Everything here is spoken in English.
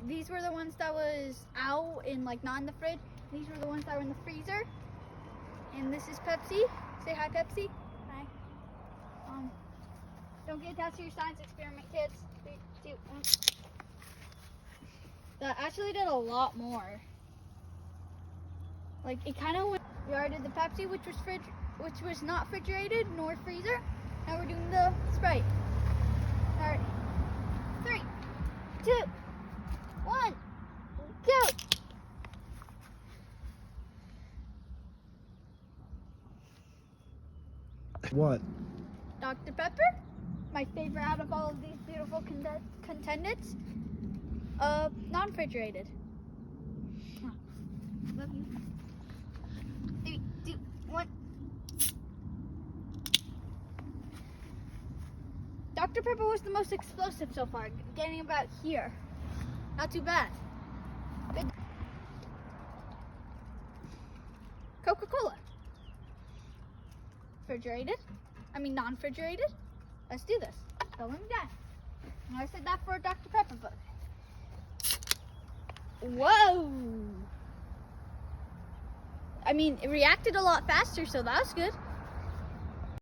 These were the ones that was out in like not in the fridge. These were the ones that were in the freezer. And this is Pepsi. Say hi, Pepsi. Hi. Don't get attached to your science experiment, kids. 3, 2, 1. That actually did a lot more. Like it kind of went. We already did the Pepsi, which was not refrigerated nor freezer. Now we're doing the Sprite. All right. 3, 2, 1, go! What? Dr. Pepper, my favorite out of all of these beautiful contendants. Non-refrigerated. Love you. 3, 2, 1. Dr. Pepper was the most explosive so far, getting about here. Not too bad. Good. Coca-Cola. Refrigerated. Non-refrigerated. Let's do this. Going down. I said that for a Dr. Pepper book. Whoa! It reacted a lot faster, so that was good.